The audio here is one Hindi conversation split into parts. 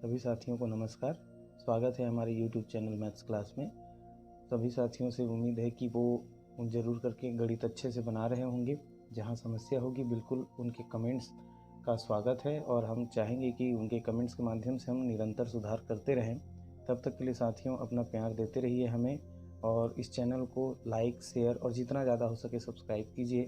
सभी साथियों को नमस्कार। स्वागत है हमारे YouTube चैनल मैथ्स क्लास में। सभी साथियों से उम्मीद है कि वो ज़रूर करके गणित अच्छे से बना रहे होंगे। जहां समस्या होगी बिल्कुल उनके कमेंट्स का स्वागत है और हम चाहेंगे कि उनके कमेंट्स के माध्यम से हम निरंतर सुधार करते रहें। तब तक के लिए साथियों अपना प्यार देते रहिए हमें, और इस चैनल को लाइक, शेयर और जितना ज़्यादा हो सके सब्सक्राइब कीजिए,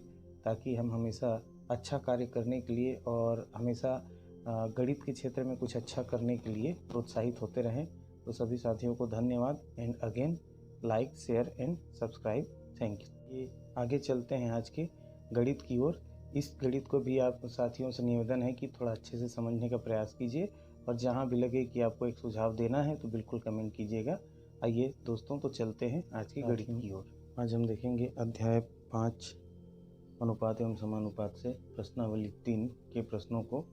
ताकि हम हमेशा अच्छा कार्य करने के लिए और हमेशा गणित के क्षेत्र में कुछ अच्छा करने के लिए प्रोत्साहित होते रहें। तो सभी साथियों को धन्यवाद and again like, share and subscribe. Thank you. ये आगे चलते हैं आज के गणित की ओर। इस गणित को भी आप साथियों से निवेदन है कि थोड़ा अच्छे से समझने का प्रयास कीजिए, और जहां भी लगे कि आपको एक सुझाव देना है तो बिल्कुल कमेंट कीजिएगा। आइए दोस्तों, तो चलते हैं आज की गणित की ओर। आज हम देखेंगे अध्याय 5 अनुपात एवं समानुपात से प्रश्नावली 3 के प्रश्नों को।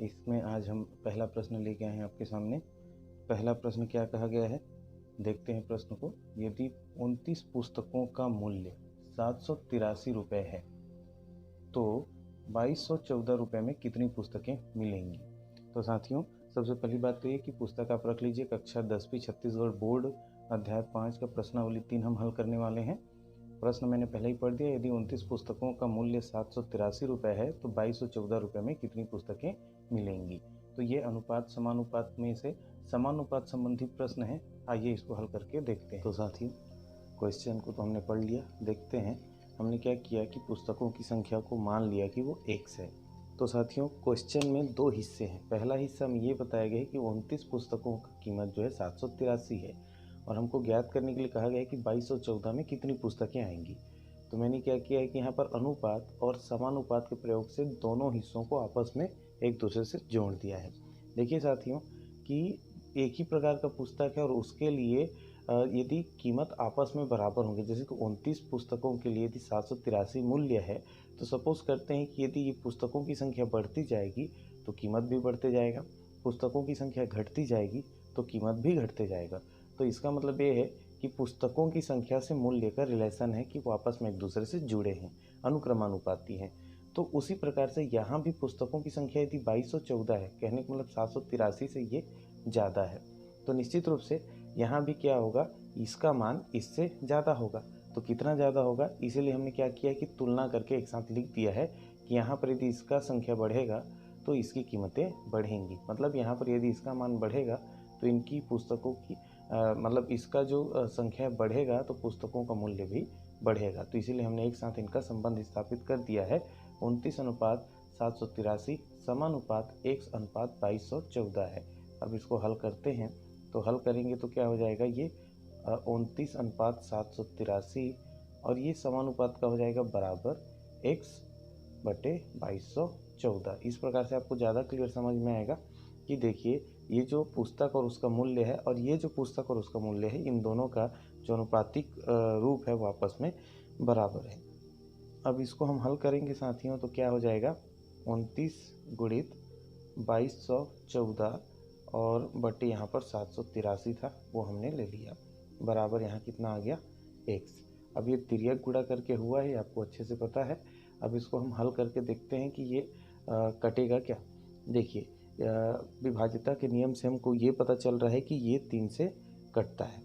इसमें आज हम पहला प्रश्न लेके आए हैं आपके सामने। पहला प्रश्न क्या कहा गया है, देखते हैं प्रश्न को। यदि 29 पुस्तकों का मूल्य 783 रुपये है तो 2214 रुपये में कितनी पुस्तकें मिलेंगी। तो साथियों, सबसे पहली बात तो ये कि पुस्तक आप रख लीजिए। कक्षा 10वीं छत्तीसगढ़ बोर्ड अध्याय 5 का प्रश्नावली 3 हम हल करने वाले हैं। प्रश्न मैंने पहले ही पढ़ दिया। यदि 29 पुस्तकों का मूल्य 783 रुपये है तो 2214 रुपये में कितनी पुस्तकें मिलेंगी। तो ये अनुपात समानुपात में से समानुपात संबंधी प्रश्न है। आइए इसको हल करके देखते हैं। तो साथियों, क्वेश्चन को तो हमने पढ़ लिया। देखते हैं हमने क्या किया कि पुस्तकों की संख्या को मान लिया कि वो x है। तो साथियों, क्वेश्चन में दो हिस्से हैं। पहला हिस्सा में ये बताया गया है कि 29 पुस्तकों की कीमत जो है 783 है, और हमको ज्ञात करने के लिए कहा गया है कि 2214 में कितनी पुस्तकें आएंगी। तो मैंने क्या किया है कि यहाँ पर अनुपात और समानुपात के प्रयोग से दोनों हिस्सों को आपस में एक दूसरे से जोड़ दिया है। देखिए साथियों कि एक ही प्रकार का पुस्तक है और उसके लिए यदि कीमत आपस में बराबर होंगे, जैसे कि 29 पुस्तकों के लिए यदि 783 मूल्य है, तो सपोज करते हैं कि यदि ये पुस्तकों की संख्या बढ़ती जाएगी तो कीमत भी बढ़ते जाएगा, पुस्तकों की संख्या घटती जाएगी तो कीमत भी घटते जाएगा। तो इसका मतलब ये है कि पुस्तकों की संख्या से मूल्य का रिलेशन है कि वो आपस में एक दूसरे से जुड़े हैं, अनुक्रमानुपाती हैं। तो उसी प्रकार से यहाँ भी पुस्तकों की संख्या यदि 2214 है, कहने का मतलब 783 से ये ज़्यादा है, तो निश्चित रूप से यहाँ भी क्या होगा, इसका मान इससे ज़्यादा होगा। तो कितना ज़्यादा होगा, इसीलिए हमने क्या किया कि तुलना करके एक साथ लिख दिया है कि यहाँ पर यदि इसका संख्या बढ़ेगा तो इसकी कीमतें बढ़ेंगी। मतलब यहाँ पर यदि इसका मान बढ़ेगा तो इनकी पुस्तकों की मतलब इसका जो संख्या बढ़ेगा तो पुस्तकों का मूल्य भी बढ़ेगा। तो इसीलिए हमने एक साथ इनका संबंध स्थापित कर दिया है। 29 अनुपात 783 समानुपात x अनुपात 2214 है। अब इसको हल करते हैं। तो हल करेंगे तो क्या हो जाएगा, ये 29 अनुपात 783 और ये समानुपात का हो जाएगा बराबर x बटे 2214। इस प्रकार से आपको ज़्यादा क्लियर समझ में आएगा कि देखिए ये जो पुस्तक और उसका मूल्य है और ये जो पुस्तक और उसका मूल्य है, इन दोनों का जो अनुपातिक रूप है वो आपस में बराबर है। अब इसको हम हल करेंगे साथियों, तो क्या हो जाएगा, 29 गुणित 2214 और बटे यहाँ पर 783 था वो हमने ले लिया, बराबर यहाँ कितना आ गया, x। अब ये तिर्यक गुणा करके हुआ है, आपको अच्छे से पता है। अब इसको हम हल करके देखते हैं कि ये कटेगा क्या। देखिए विभाज्यता के नियम से हमको ये पता चल रहा है कि ये 3 से कटता है,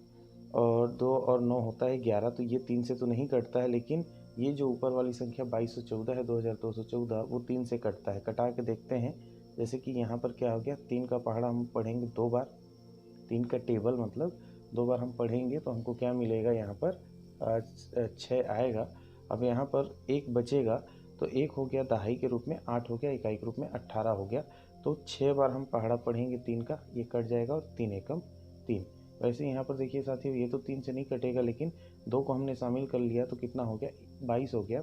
और 2 और 9 होता है 11, तो ये 3 से तो नहीं कटता है, लेकिन ये जो ऊपर वाली संख्या 2214 है, 2214, वो 3 से कटता है। कटा के देखते हैं, जैसे कि यहाँ पर क्या हो गया, 3 का पहाड़ा हम पढ़ेंगे 2 बार, 3 का टेबल मतलब 2 बार हम पढ़ेंगे तो हमको क्या मिलेगा, यहाँ पर 6 आएगा। अब यहाँ पर 1 बचेगा, तो 1 हो गया दहाई के रूप में, 8 हो गया इकाई के रूप में, 18 हो गया। तो 6 बार हम पहाड़ा पढ़ेंगे 3 का, ये कट जाएगा और 3 एकम 3। वैसे यहाँ पर देखिए साथियों, ये तो 3 से नहीं कटेगा, लेकिन 2 को हमने शामिल कर लिया तो कितना हो गया, 22 हो गया।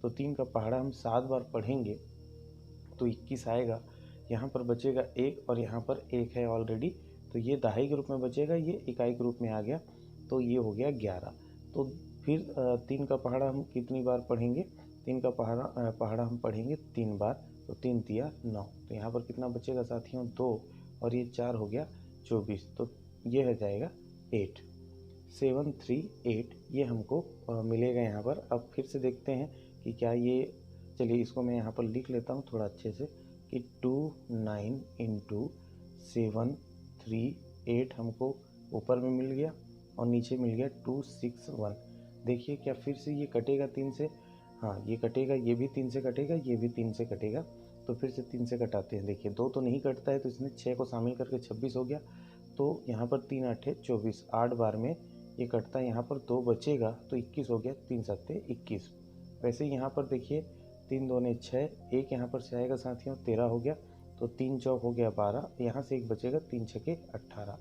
तो 3 का पहाड़ा हम 7 बार पढ़ेंगे तो 21 आएगा। यहाँ पर बचेगा 1 और यहाँ पर 1 है ऑलरेडी, तो ये दहाई के रूप में बचेगा, ये इकाई के रूप में आ गया, तो ये हो गया 11। तो फिर 3 का पहाड़ा हम कितनी बार पढ़ेंगे, 3 का पहाड़ा हम पढ़ेंगे 3 बार, तो 3 तिया 9। तो यहाँ पर कितना बचेगा साथियों, 2 और ये 4 हो गया 24, तो ये हो जाएगा 8, 738 ये हमको मिलेगा यहाँ पर। अब फिर से देखते हैं कि क्या ये, चलिए इसको मैं यहाँ पर लिख लेता हूँ थोड़ा अच्छे से कि 29 × 738 हमको ऊपर में मिल गया और नीचे मिल गया 261। देखिए क्या फिर से ये कटेगा 3 से, हाँ ये कटेगा, ये भी 3 से कटेगा, ये भी 3 से कटेगा। तो फिर से 3 से कटाते हैं। देखिए 2 तो नहीं कटता है, तो इसने 6 को शामिल करके 26 हो गया। तो यहाँ पर 3 8 24, 8 बार में ये कटता है। यहाँ पर 2 बचेगा तो 21 हो गया, 3 7 21। वैसे यहाँ पर देखिए 3 2 6, एक यहाँ पर से आएगा साथियों 13 हो गया, तो 3 चौक हो गया 12, यहाँ से एक बचेगा 3 छके 18।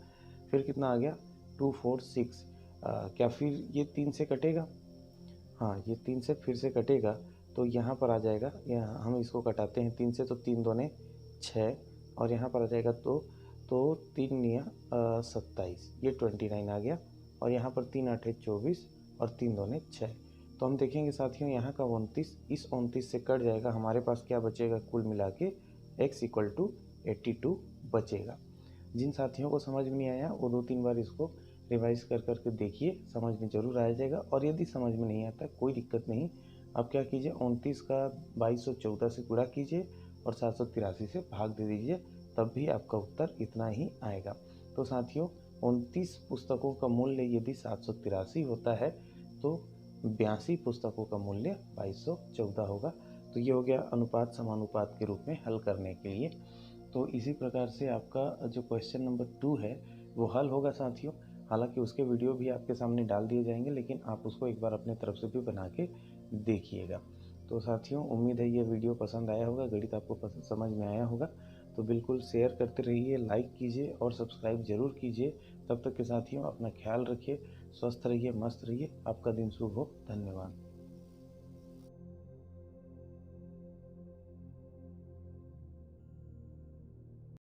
फिर कितना आ गया 246। क्या फिर ये 3 से कटेगा? हाँ ये 3 से फिर से कटेगा, तो यहाँ पर आ जाएगा, यहाँ हम इसको कटाते हैं 3 से, तो 3 2 6 और यहाँ पर आ जाएगा तो 3 निया 27, ये 29 आ गया। और यहाँ पर 3 8 24 और 3 2 6। तो हम देखेंगे साथियों यहाँ का 29 इस 29 से कट जाएगा, हमारे पास क्या बचेगा कुल मिला के x = 82 बचेगा। जिन साथियों को समझ में नहीं आया वो 2-3 बार इसको रिवाइज कर करके देखिए, समझ में ज़रूर आ जाएगा। और यदि समझ में नहीं आता कोई दिक्कत नहीं, आप क्या कीजिए 29 का 2214 से गुणा कीजिए और 783 से भाग दे दीजिए, तब भी आपका उत्तर इतना ही आएगा। तो साथियों 29 पुस्तकों का मूल्य यदि 783 होता है तो 82 पुस्तकों का मूल्य 2214 होगा। तो ये हो गया अनुपात समानुपात के रूप में हल करने के लिए। तो इसी प्रकार से आपका जो क्वेश्चन नंबर 2 है वो हल होगा साथियों। हालांकि उसके वीडियो भी आपके सामने डाल दिए जाएंगे, लेकिन आप उसको एक बार अपने तरफ से भी बना के देखिएगा। तो साथियों उम्मीद है ये वीडियो पसंद आया होगा, गणित आपको पसंद समझ में आया होगा। तो बिल्कुल शेयर करते रहिए, लाइक कीजिए और सब्सक्राइब जरूर कीजिए। तब तक के साथियों अपना ख्याल रखिए, स्वस्थ रहिए, मस्त रहिए। आपका दिन शुभ हो। धन्यवाद।